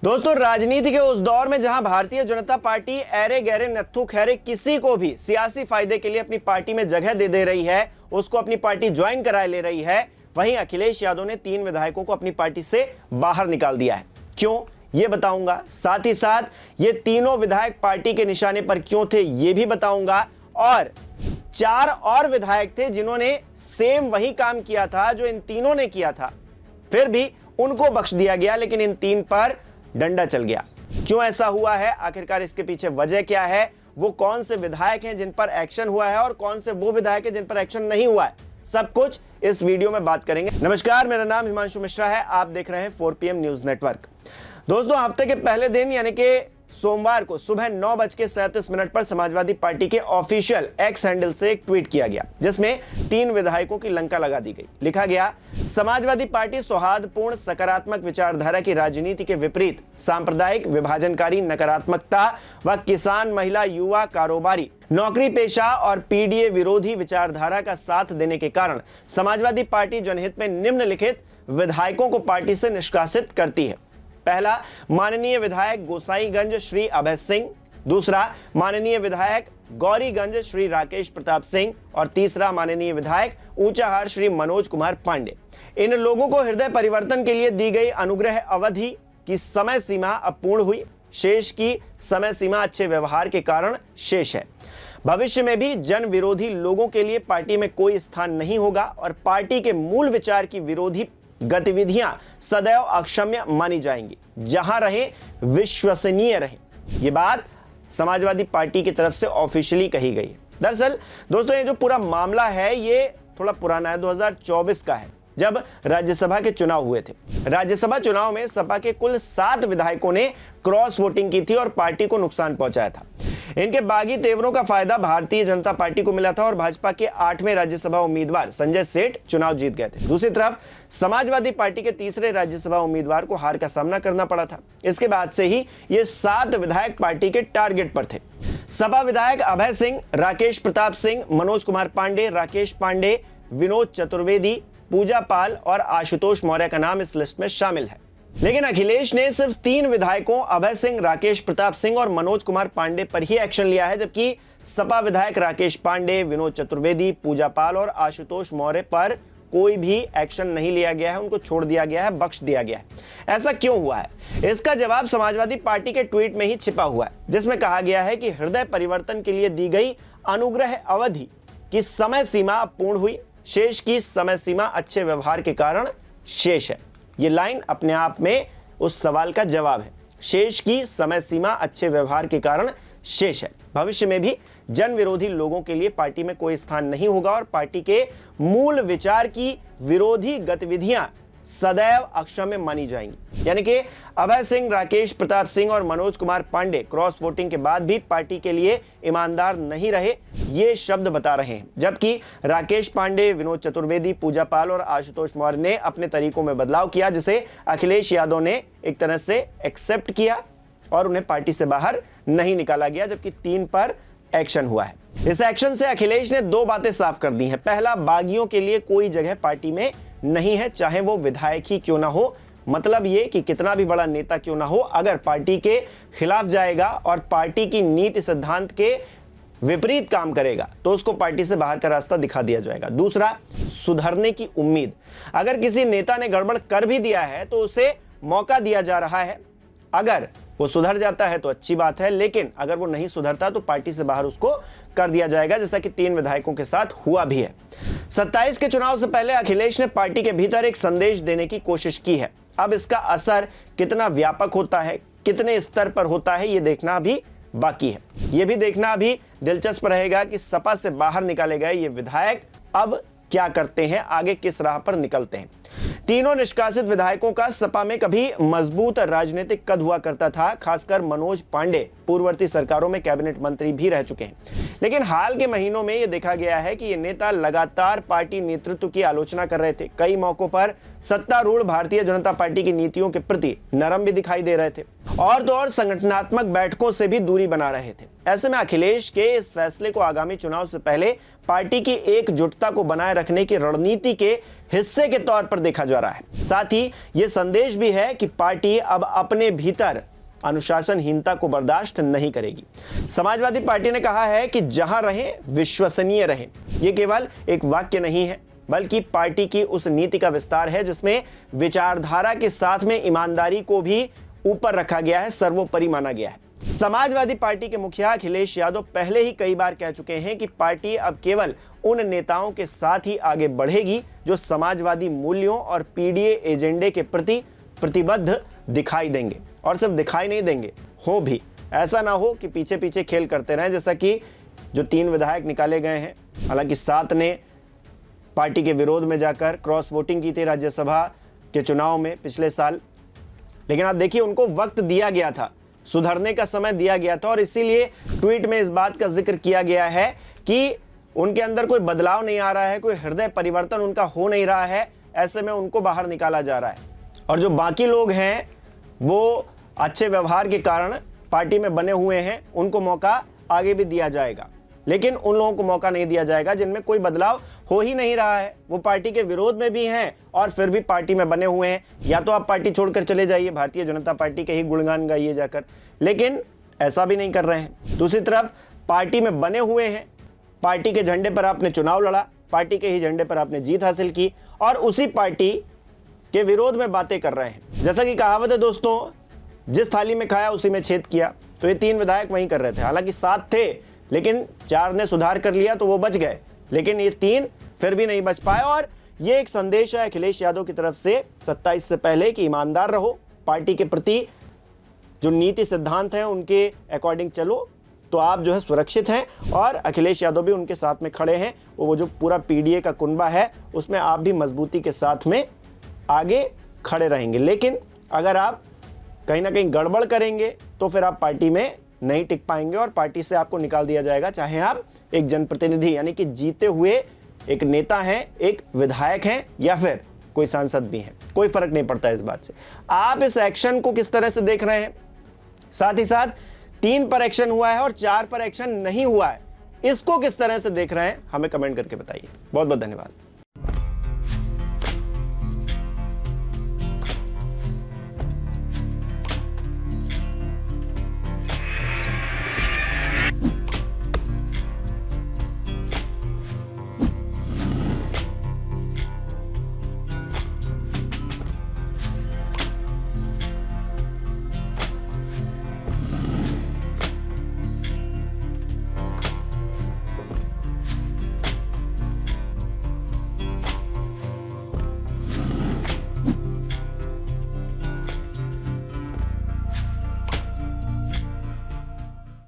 दोस्तों, राजनीति के उस दौर में जहां भारतीय जनता पार्टी ऐरे गहरे नत्थु खैरे किसी को भी सियासी फायदे के लिए अपनी पार्टी में जगह दे रही है, उसको अपनी पार्टी ज्वाइन कराए ले रही है, वहीं अखिलेश यादव ने 3 विधायकों को अपनी पार्टी से बाहर निकाल दिया है। क्यों, यह बताऊंगा। साथ ही साथ ये तीनों विधायक पार्टी के निशाने पर क्यों थे, यह भी बताऊंगा। और 4 और विधायक थे जिन्होंने सेम वही काम किया था जो इन तीनों ने किया था, फिर भी उनको बख्श दिया गया, लेकिन इन 3 पर डंडा चल गया। क्यों ऐसा हुआ है, आखिरकार इसके पीछे वजह क्या है, वो कौन से विधायक हैं जिन पर एक्शन हुआ है और कौन से वो विधायक हैं जिन पर एक्शन नहीं हुआ है, सब कुछ इस वीडियो में बात करेंगे। नमस्कार, मेरा नाम हिमांशु मिश्रा है, आप देख रहे हैं 4PM न्यूज नेटवर्क। दोस्तों, हफ्ते के पहले दिन यानी कि सोमवार को सुबह 9:37 पर समाजवादी पार्टी के ऑफिशियल एक्स हैंडल से एक ट्वीट किया गया, जिसमें 3 विधायकों की लंका लगा दी गई। लिखा गया, समाजवादी पार्टी सौहार्दपूर्ण सकारात्मक विचारधारा की राजनीति के विपरीत सांप्रदायिक विभाजनकारी नकारात्मकता व किसान, महिला, युवा, कारोबारी, नौकरी पेशा और पीडीए विरोधी विचारधारा का साथ देने के कारण समाजवादी पार्टी जनहित में निम्नलिखित विधायकों को पार्टी से निष्कासित करती है। पहला, माननीय विधायक गोसाईगंज श्री अभय सिंह। दूसरा, माननीय विधायक गौरीगंज श्री राकेश प्रताप सिंह। और तीसरा, माननीय विधायक ऊंचाहार श्री मनोज कुमार पांडे। इन लोगों को हृदय परिवर्तन के लिए दी गई अनुग्रह अवधि की समय सीमा अब पूर्ण हुई। शेष की समय सीमा अच्छे व्यवहार के कारण शेष है। भविष्य में भी जन विरोधी लोगों के लिए पार्टी में कोई स्थान नहीं होगा और पार्टी के मूल विचार की विरोधी गतिविधियां सदैव अक्षम्य मानी जाएंगी। जहां रहे विश्वसनीय रहे। यह बात समाजवादी पार्टी की तरफ से ऑफिशियली कही गई है। दरअसल दोस्तों, ये जो पूरा मामला है ये थोड़ा पुराना है, 2024 का है, जब राज्यसभा के चुनाव हुए थे। राज्यसभा चुनाव में सपा के कुल 7 विधायकों ने क्रॉस वोटिंग की थी और पार्टी को नुकसान पहुंचाया था। इनके बागी तेवरों का फायदा भारतीय जनता पार्टी को मिला था और भाजपा के 8वें राज्यसभा उम्मीदवार संजय सेठ चुनाव जीत गए थे। दूसरी तरफ समाजवादी पार्टी के 3रे राज्यसभा उम्मीदवार को हार का सामना करना पड़ा था। इसके बाद से ही ये 7 विधायक पार्टी के टारगेट पर थे। सपा विधायक अभय सिंह, राकेश प्रताप सिंह, मनोज कुमार पांडे, राकेश पांडे, विनोद चतुर्वेदी, पूजा पाल और आशुतोष मौर्य का नाम इस लिस्ट में शामिल है। लेकिन अखिलेश ने सिर्फ 3 विधायकों अभय सिंह, राकेश प्रताप सिंह और मनोज कुमार पांडे पर ही एक्शन लिया है, जबकि सपा विधायक राकेश पांडे, विनोद चतुर्वेदी, पूजा पाल और आशुतोष मौर्य पर कोई भी एक्शन नहीं लिया गया है, उनको छोड़ दिया गया है, बख्श दिया गया है। ऐसा क्यों हुआ है, इसका जवाब समाजवादी पार्टी के ट्वीट में ही छिपा हुआ है, जिसमें कहा गया है कि हृदय परिवर्तन के लिए दी गई अनुग्रह अवधि की समय सीमा पूर्ण हुई। शेष की समय सीमा अच्छे व्यवहार के कारण शेष है। ये लाइन अपने आप में उस सवाल का जवाब है। शेष की समय सीमा अच्छे व्यवहार के कारण शेष है। भविष्य में भी जन विरोधी लोगों के लिए पार्टी में कोई स्थान नहीं होगा और पार्टी के मूल विचार की विरोधी गतिविधियां सदैव अक्षम्य मानी जाएंगी। यानी कि अभय सिंह, राकेश प्रताप सिंह और मनोज कुमार पांडे क्रॉस वोटिंग के बाद भी पार्टी के लिए ईमानदार नहीं रहे, ये शब्द बता रहे हैं। जबकि राकेश पांडे, विनोद चतुर्वेदी, पूजा पाल और आशुतोष मौर्य ने अपने तरीकों में बदलाव किया, जिसे अखिलेश यादव ने एक तरह से एक्सेप्ट किया और उन्हें पार्टी से बाहर नहीं निकाला गया, जबकि 3 पर एक्शन हुआ है। इस एक्शन से अखिलेश ने 2 बातें साफ कर दी हैं। पहला, बागियों के लिए कोई जगह पार्टी में नहीं है, चाहे वो विधायक ही क्यों ना हो। मतलब ये कि कितना भी बड़ा नेता क्यों ना हो, अगर पार्टी के खिलाफ जाएगा और पार्टी की नीति सिद्धांत के विपरीत काम करेगा तो उसको पार्टी से बाहर का रास्ता दिखा दिया जाएगा। दूसरा, सुधरने की उम्मीद। अगर किसी नेता ने गड़बड़ कर भी दिया है तो उसे मौका दिया जा रहा है। अगर वो सुधर जाता है तो अच्छी बात है, लेकिन अगर वो नहीं सुधरता तो पार्टी से बाहर उसको कर दिया जाएगा, जैसा कि 3 विधायकों के साथ हुआ भी है। 27 के चुनाव से पहले अखिलेश ने पार्टी के भीतर एक संदेश देने की कोशिश की है। अब इसका असर कितना व्यापक होता है, कितने स्तर पर होता है, ये देखना भी बाकी है। ये भी देखना भी दिलचस्प रहेगा कि सपा से बाहर निकाले गए ये विधायक अब क्या करते हैं, आगे किस राह पर निकलते हैं। तीनों निष्कासित विधायकों का सपा में कभी मजबूत राजनीतिक कद हुआ करता था। खासकर मनोज पांडे पूर्ववर्ती सरकारों में कैबिनेट मंत्री भी रह चुके हैं। लेकिन हाल के महीनों में यह देखा गया है कि ये नेता लगातार पार्टी नेतृत्व की आलोचना कर रहे थे। कई मौकों पर सत्तारूढ़ भारतीय जनता पार्टी की नीतियों के प्रति नरम भी दिखाई दे रहे थे और तो और संगठनात्मक बैठकों से भी दूरी बना रहे थे। ऐसे में अखिलेश के इस फैसले को आगामी चुनाव से पहले पार्टी की एकजुटता को बनाए रखने की रणनीति के हिस्से के तौर पर देखा जा रहा है। साथ ही यह संदेश भी है कि पार्टी अब अपने भीतर अनुशासनहीनता को बर्दाश्त नहीं करेगी। समाजवादी पार्टी ने कहा है कि जहां रहें विश्वसनीय रहें। यह केवल एक वाक्य नहीं है, बल्कि पार्टी की उस नीति का विस्तार है जिसमें विचारधारा के साथ में ईमानदारी को भी ऊपर रखा गया है, सर्वोपरि माना गया है। समाजवादी पार्टी के मुखिया अखिलेश यादव पहले ही कई बार कह चुके हैं कि पार्टी अब केवल उन नेताओं के साथ ही आगे बढ़ेगी जो समाजवादी मूल्यों और पीडीए एजेंडे के प्रति प्रतिबद्ध दिखाई देंगे, और सिर्फ दिखाई नहीं देंगे, हो भी। ऐसा ना हो कि पीछे पीछे खेल करते रहें, जैसा कि जो 3 विधायक निकाले गए हैं, हालांकि 7 ने पार्टी के विरोध में जाकर क्रॉस वोटिंग की थी राज्यसभा के चुनाव में पिछले साल, लेकिन आप देखिए उनको वक्त दिया गया था, सुधरने का समय दिया गया था, और इसीलिए ट्वीट में इस बात का जिक्र किया गया है कि उनके अंदर कोई बदलाव नहीं आ रहा है, कोई हृदय परिवर्तन उनका हो नहीं रहा है, ऐसे में उनको बाहर निकाला जा रहा है। और जो बाकी लोग हैं वो अच्छे व्यवहार के कारण पार्टी में बने हुए हैं, उनको मौका आगे भी दिया जाएगा, लेकिन उन लोगों को मौका नहीं दिया जाएगा जिनमें कोई बदलाव हो ही नहीं रहा है। वो पार्टी के विरोध में भी हैं और फिर भी पार्टी में बने हुए हैं। या तो आप पार्टी छोड़कर चले जाइए, भारतीय जनता पार्टी के ही गुणगान गाइए जाकर, लेकिन ऐसा भी नहीं कर रहे हैं। दूसरी तरफ पार्टी में बने हुए हैं, पार्टी के झंडे पर आपने चुनाव लड़ा, पार्टी के ही झंडे पर आपने जीत हासिल की, और उसी पार्टी के विरोध में बातें कर रहे हैं। जैसा कि कहावत है दोस्तों, जिस थाली में खाया उसी में छेद किया, तो ये 3 विधायक वहीं कर रहे थे। हालांकि 7 थे, लेकिन 4 ने सुधार कर लिया तो वो बच गए, लेकिन ये 3 फिर भी नहीं बच पाए। और ये एक संदेश है अखिलेश यादव की तरफ से 27 से पहले कि ईमानदार रहो, पार्टी के प्रति जो नीति सिद्धांत हैं उनके अकॉर्डिंग चलो, तो आप जो है सुरक्षित हैं। और अखिलेश यादव भी उनके साथ में खड़े हैं, वो जो पूरा पीडीए का कुनबा है उसमें आप भी मजबूती के साथ में आगे खड़े रहेंगे। लेकिन अगर आप कहीं ना कहीं गड़बड़ करेंगे तो फिर आप पार्टी में नहीं टिक पाएंगे और पार्टी से आपको निकाल दिया जाएगा, चाहे आप एक जनप्रतिनिधि यानी कि जीते हुए एक नेता हैं, एक विधायक हैं, या फिर कोई सांसद भी हैं, कोई फर्क नहीं पड़ता इस बात से। आप इस एक्शन को किस तरह से देख रहे हैं, साथ ही साथ 3 पर एक्शन हुआ है और 4 पर एक्शन नहीं हुआ है, इसको किस तरह से देख रहे हैं, हमें कमेंट करके बताइए। बहुत बहुत धन्यवाद।